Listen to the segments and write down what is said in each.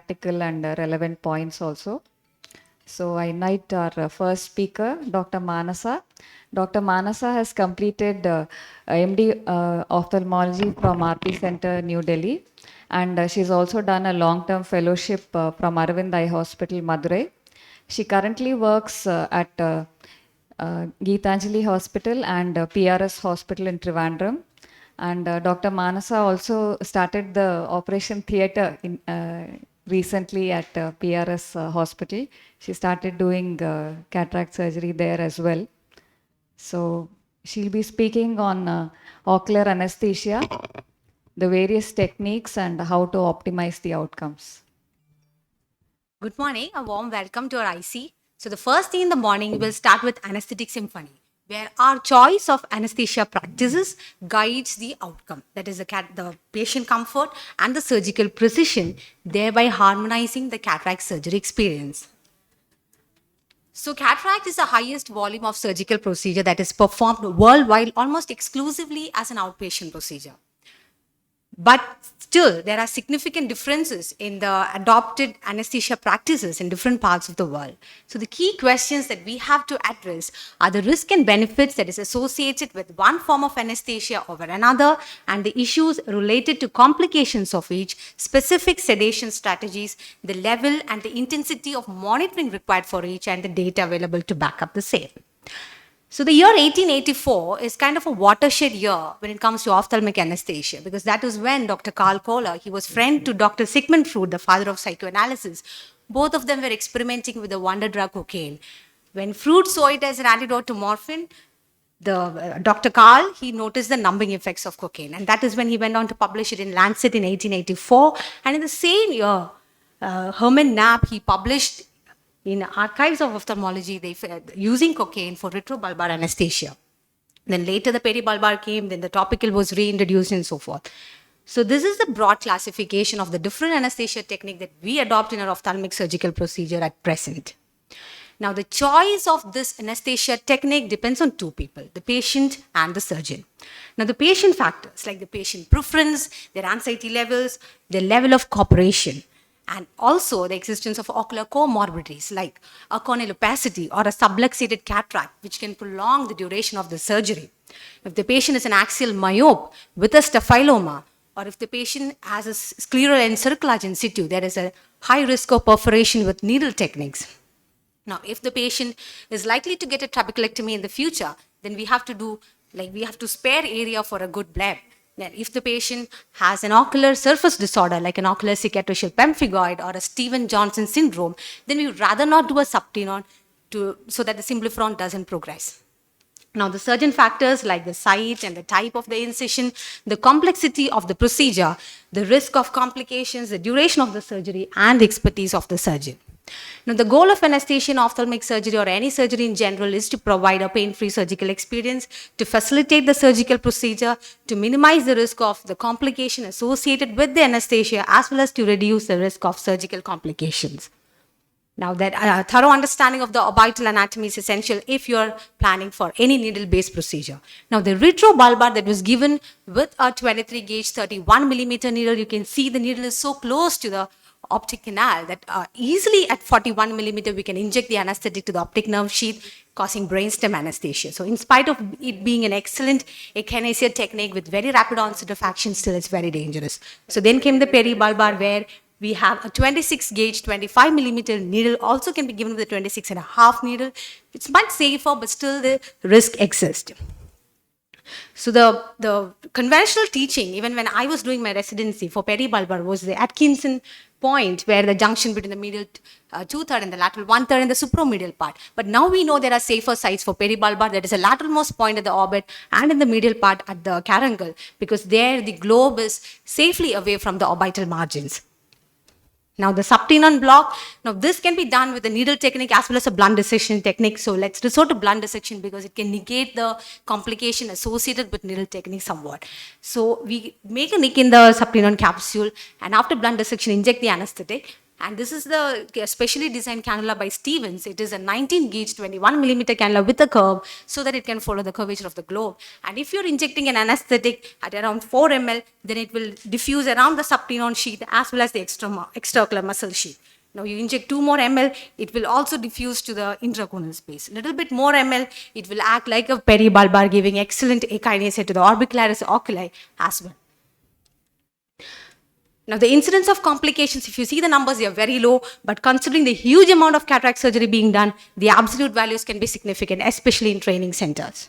practical and relevant points also. So I invite our first speaker, Dr. Manasa. Dr. Manasa has completed MD ophthalmology from RP Center, New Delhi, and she's also done a long-term fellowship from Aravind Eye Hospital, Madurai. She currently works at Geetanjali Hospital and PRS Hospital in Trivandrum. And Dr. Manasa also started the operation theatre in, recently at PRS Hospital. She started doing cataract surgery there as well. So she'll be speaking on ocular anesthesia, the various techniques, and how to optimize the outcomes. Good morning, a warm welcome to our IC. So the first thing in the morning, we'll start with Anaesthetic Symphony, where our choice of anesthesia practices guides the outcome. That is the patient comfort and the surgical precision, thereby harmonizing the cataract surgery experience. So cataract is the highest volume of surgical procedure that is performed worldwide almost exclusively as an outpatient procedure. But still, there are significant differences in the adopted anesthesia practices in different parts of the world. So the key questions that we have to address are the risk and benefits that is associated with one form of anesthesia over another, and the issues related to complications of each, specific sedation strategies, the level and the intensity of monitoring required for each, and the data available to back up the same. So the year 1884 is kind of a watershed year when it comes to ophthalmic anesthesia, because that is when Dr. Karl Kohler, he was friend to Dr. Sigmund Freud, the father of psychoanalysis. Both of them were experimenting with the wonder drug cocaine. When Freud saw it as an antidote to morphine, Dr. Karl, he noticed the numbing effects of cocaine. And that is when he went on to publish it in Lancet in 1884. And in the same year, Hermann Knapp, he published in Archives of Ophthalmology, using cocaine for retrobulbar anesthesia. Then later the peribulbar came, then the topical was reintroduced and so forth. So this is the broad classification of the different anesthesia technique that we adopt in our ophthalmic surgical procedure at present. Now the choice of this anesthesia technique depends on two people, the patient and the surgeon. Now the patient factors like the patient preference, their anxiety levels, their level of cooperation, and also the existence of ocular comorbidities like a corneal opacity or a subluxated cataract, which can prolong the duration of the surgery. If the patient is an axial myope with a staphyloma, or if the patient has a scleral encirclage in situ, there is a high risk of perforation with needle techniques. Now, if the patient is likely to get a trabeculectomy in the future, then we have to spare area for a good bleb. Then if the patient has an ocular surface disorder like an ocular cicatricial pemphigoid or a Stevens-Johnson syndrome, then we would rather not do a subtenon so that the symblepharon doesn't progress. Now the surgeon factors like the site and the type of the incision, the complexity of the procedure, the risk of complications, the duration of the surgery, and the expertise of the surgeon. Now, the goal of anesthesia in ophthalmic surgery or any surgery in general is to provide a pain-free surgical experience, to facilitate the surgical procedure, to minimize the risk of the complication associated with the anesthesia, as well as to reduce the risk of surgical complications. Now, that thorough understanding of the orbital anatomy is essential if you're planning for any needle-based procedure. Now, the retrobulbar that was given with a 23 gauge 31 millimeter needle, you can see the needle is so close to the optic canal that easily at 41 millimeter we can inject the anesthetic to the optic nerve sheath, causing brainstem anesthesia. So in spite of it being an excellent echinacea technique with very rapid onset of action, still it's very dangerous. So then came the peribulbar, where we have a 26 gauge 25 millimeter needle, also can be given with a 26.5 needle. It's much safer, but still the risk exists. So the conventional teaching, even when I was doing my residency for peribulbar, was the Atkinson point, where the junction between the medial 2/3 and the lateral 1/3 and the supromedial part. But now we know there are safer sites for peribulbar. There is a lateralmost point at the orbit and in the medial part at the caruncle, because there the globe is safely away from the orbital margins. Now the subtenon block, now this can be done with a needle technique as well as a blunt dissection technique. So let's resort to blunt dissection because it can negate the complication associated with needle technique somewhat. So we make a nick in the subtenon capsule, and after blunt dissection inject the anesthetic. And this is the specially designed cannula by Stevens. It is a 19 gauge 21 millimeter cannula with a curve so that it can follow the curvature of the globe. And if you're injecting an anesthetic at around 4 ml, then it will diffuse around the subtenon sheath as well as the extraocular muscle sheath. Now you inject 2 more ml, it will also diffuse to the intraconal space. Little bit more ml, it will act like a peribulbar, giving excellent akinesia to the orbicularis oculi as well. Now, the incidence of complications, if you see the numbers, they are very low, but considering the huge amount of cataract surgery being done, the absolute values can be significant, especially in training centers.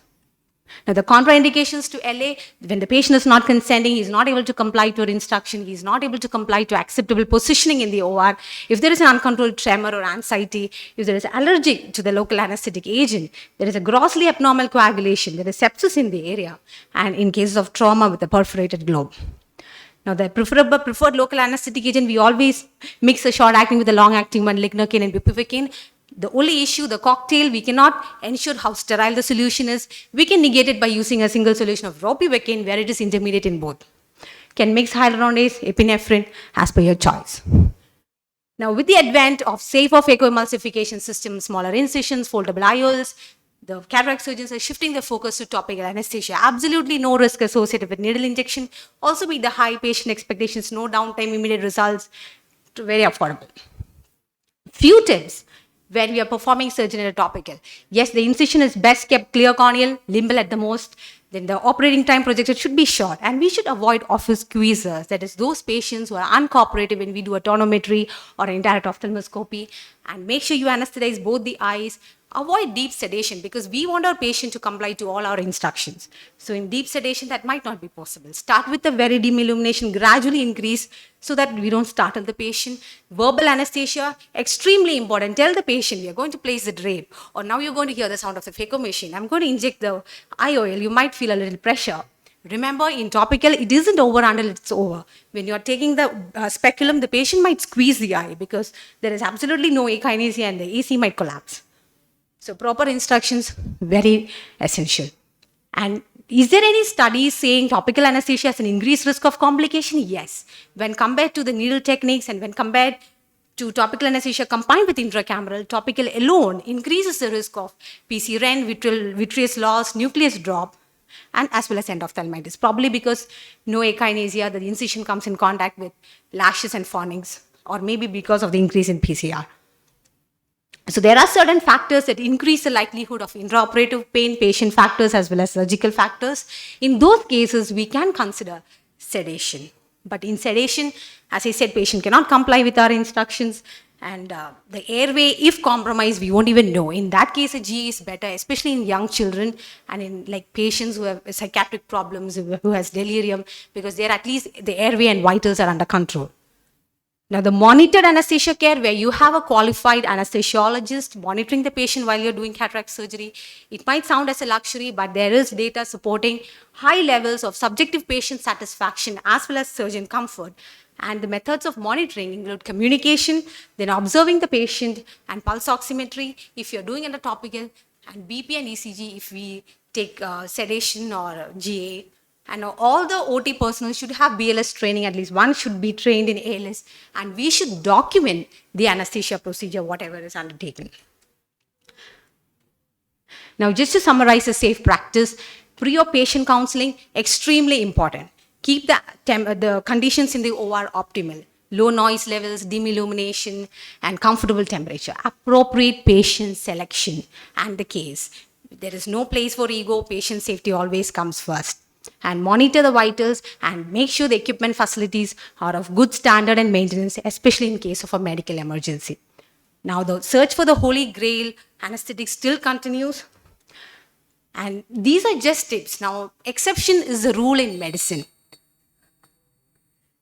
Now, the contraindications to LA, when the patient is not consenting, he is not able to comply to an instruction, he is not able to comply to acceptable positioning in the OR, if there is an uncontrolled tremor or anxiety, if there is allergic to the local anesthetic agent, there is a grossly abnormal coagulation, there is sepsis in the area, and in cases of trauma with a perforated globe. Now, the preferred local anesthetic agent, we always mix a short-acting with a long-acting one, lignocaine and bupivacaine. The only issue, the cocktail, we cannot ensure how sterile the solution is. We can negate it by using a single solution of ropivacaine, where it is intermediate in both. Can mix hyaluronidase, epinephrine, as per your choice. Now, with the advent of safe phacoemulsification systems, smaller incisions, foldable IOLs, the cataract surgeons are shifting their focus to topical anesthesia. Absolutely no risk associated with needle injection. Also meet the high patient expectations, no downtime, immediate results, very affordable. Few tips when we are performing surgery in a topical. Yes, the incision is best kept clear corneal, limbal at the most. Then the operating time projected should be short, and we should avoid office squeezers, that is those patients who are uncooperative when we do a tonometry or indirect ophthalmoscopy, and make sure you anesthetize both the eyes. Avoid deep sedation because we want our patient to comply to all our instructions. So in deep sedation, that might not be possible. Start with a very dim illumination, gradually increase so that we don't startle the patient. Verbal anesthesia, extremely important. Tell the patient, we are going to place the drape, or now you're going to hear the sound of the phaco machine. I'm going to inject the IOL. You might feel a little pressure. Remember, in topical, it isn't over until it's over. When you're taking the speculum, the patient might squeeze the eye because there is absolutely no akinesia and the AC might collapse. So proper instructions, very essential. And is there any studies saying topical anesthesia has an increased risk of complication? Yes. When compared to the needle techniques and when compared to topical anesthesia combined with intracameral, topical alone increases the risk of PC-REN, vitreous loss, nucleus drop, and as well as endophthalmitis. Probably because no akinesia, the incision comes in contact with lashes and fornix, or maybe because of the increase in PCR. So there are certain factors that increase the likelihood of intraoperative pain, patient factors as well as surgical factors. In those cases, we can consider sedation. But in sedation, as I said, patient cannot comply with our instructions, and the airway, if compromised, we won't even know. In that case, a GE is better, especially in young children and in like patients who have psychiatric problems, who has delirium, because there at least the airway and vitals are under control. Now, the monitored anesthesia care, where you have a qualified anesthesiologist monitoring the patient while you're doing cataract surgery, it might sound as a luxury, but there is data supporting high levels of subjective patient satisfaction as well as surgeon comfort. And the methods of monitoring include communication, then observing the patient, and pulse oximetry if you're doing a topical, and BP and ECG if we take sedation or GA. And all the OT personnel should have BLS training, at least one should be trained in ALS, and we should document the anesthesia procedure, whatever is undertaken. Now, just to summarize a safe practice, pre-op patient counseling, extremely important. Keep the conditions in the OR optimal. Low noise levels, dim illumination, and comfortable temperature. Appropriate patient selection and the case. There is no place for ego, patient safety always comes first. And monitor the vitals and make sure the equipment facilities are of good standard and maintenance, especially in case of a medical emergency. Now, the search for the holy grail anesthetic still continues. And these are just tips. Now, exception is the rule in medicine.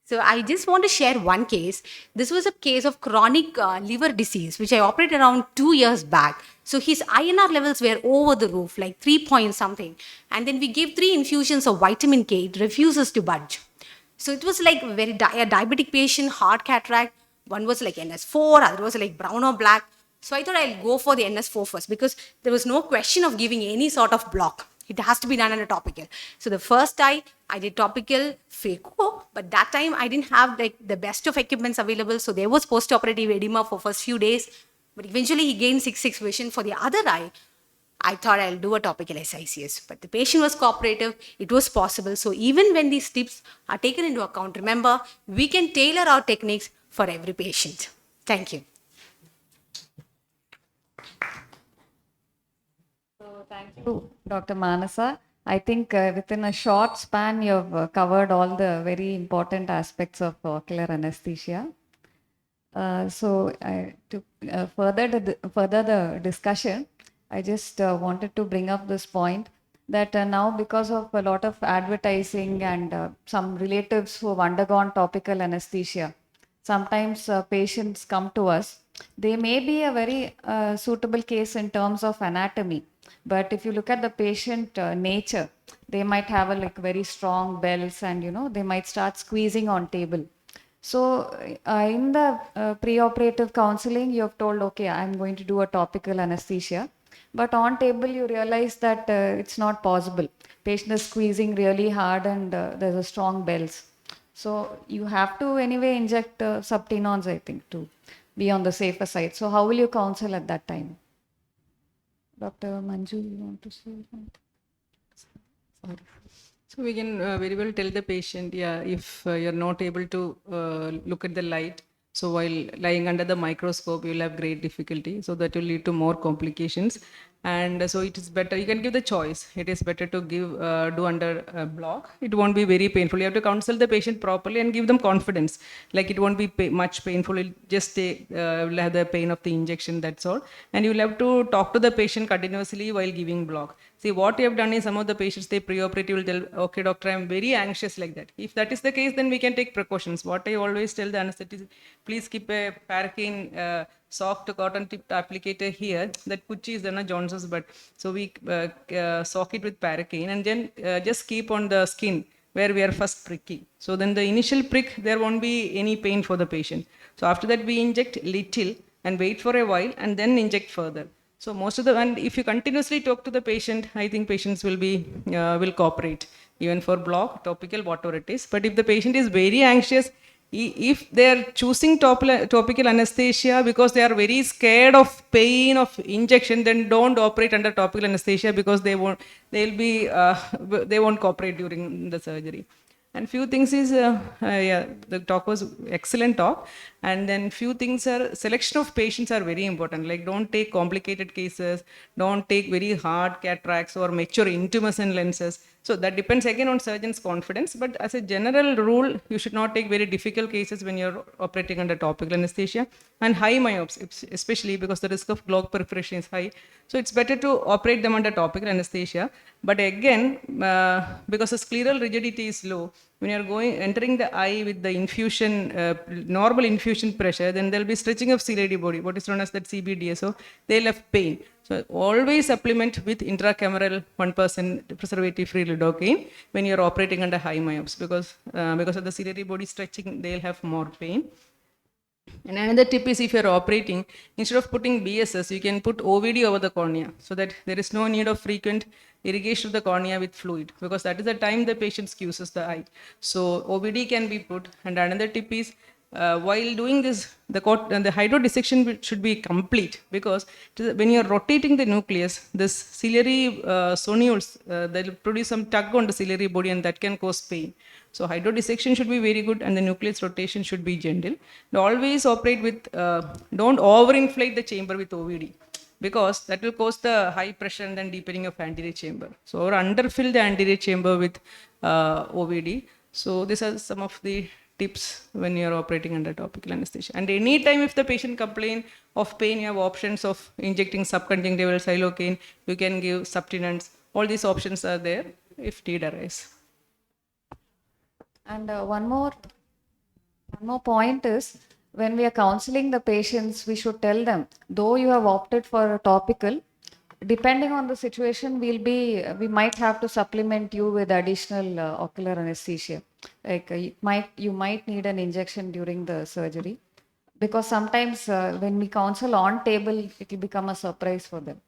So I just want to share one case. This was a case of chronic liver disease, which I operated around 2 years back. So his INR levels were over the roof, like 3 point something. And then we gave 3 infusions of vitamin K. It refuses to budge. So it was like a diabetic patient, hard cataract. One was like NS4, other was like brown or black. So I thought I'll go for the NS4 first because there was no question of giving any sort of block. It has to be done under topical. So the first eye, I did topical phaco, but that time I didn't have like the best of equipments available. So there was post-operative edema for first few days, but eventually he gained 6/6 vision. For the other eye, I thought I'll do a topical SICS, but the patient was cooperative. It was possible. So even when these tips are taken into account, remember, we can tailor our techniques for every patient. Thank you. Thank you, Dr. Manasa. I think within a short span, you've covered all the very important aspects of ocular anesthesia. To further the discussion, I just wanted to bring up this point that now, because of a lot of advertising and some relatives who have undergone topical anesthesia, sometimes patients come to us. They may be a very suitable case in terms of anatomy, but if you look at the patient nature, they might have a like very strong bells, and they might start squeezing on table. So, in the pre-operative counseling, you have told, okay, I'm going to do a topical anesthesia. But on table, you realize that it's not possible. Patient is squeezing really hard, and there's a strong bells. So, you have to anyway inject subtenons, I think, to be on the safer side. So, how will you counsel at that time? Dr. Manju, you want to say something? Sorry. So we can very well tell the patient, yeah, if you're not able to look at the light, so while lying under the microscope, you'll have great difficulty. So that will lead to more complications. And so it is better, you can give the choice. It is better to do under block. It won't be very painful. You have to counsel the patient properly and give them confidence. Like it won't be much painful. It'll just will have the pain of the injection, that's all. And you'll have to talk to the patient continuously while giving block. See, what you have done is some of the patients, they pre-operative will tell, okay, doctor, I'm very anxious like that. If that is the case, then we can take precautions. What I always tell the anesthetist, please keep a paraffin soft cotton tip applicator here. That Kuchi is Dana Johnson's, but so we soak it with paraffin and then just keep on the skin where we are first pricking. So then the initial prick, there won't be any pain for the patient. So after that, we inject little and wait for a while and then inject further. So most of the, and if you continuously talk to the patient, I think patients will cooperate, even for block, topical, whatever it is. But if the patient is very anxious, if they are choosing topical anesthesia because they are very scared of pain of injection, then don't operate under topical anesthesia because they won't cooperate during the surgery. And few things is, yeah, the talk was excellent talk. And then few things are, selection of patients are very important. Like don't take complicated cases, don't take very hard cataracts or mature intumescent lenses. So that depends again on surgeon's confidence. But as a general rule, you should not take very difficult cases when you're operating under topical anesthesia. And high myopes, especially because the risk of clog perforation is high. So it's better to operate them under topical anesthesia. But again, because the scleral rigidity is low, when you're entering the eye with the infusion, normal infusion pressure, then there'll be stretching of ciliary body, what is known as that CBDSO, they'll have pain. So always supplement with intracameral 1% preservative-free lidocaine when you're operating under high myopes because of the ciliary body stretching, they'll have more pain. And another tip is if you're operating, instead of putting BSS, you can put OVD over the cornea so that there is no need of frequent irrigation of the cornea with fluid because that is the time the patient squeezes the eye. So OVD can be put. And another tip is while doing this, the hydrodissection should be complete because when you're rotating the nucleus, this ciliary sonules, they'll produce some tug on the ciliary body and that can cause pain. So hydrodissection should be very good and the nucleus rotation should be gentle. And always operate with, don't overinflate the chamber with OVD because that will cause the high pressure and then deepening of anterior chamber. So or underfill the anterior chamber with OVD. So these are some of the tips when you are operating under topical anesthesia. And anytime if the patient complain of pain, you have options of injecting subconjunctival xylocaine, you can give subtenants. All these options are there if need arise. And one more point is, when we are counseling the patients, we should tell them, though you have opted for a topical, depending on the situation, we might have to supplement you with additional ocular anesthesia. Like you might need an injection during the surgery, because sometimes when we counsel on table, it will become a surprise for them.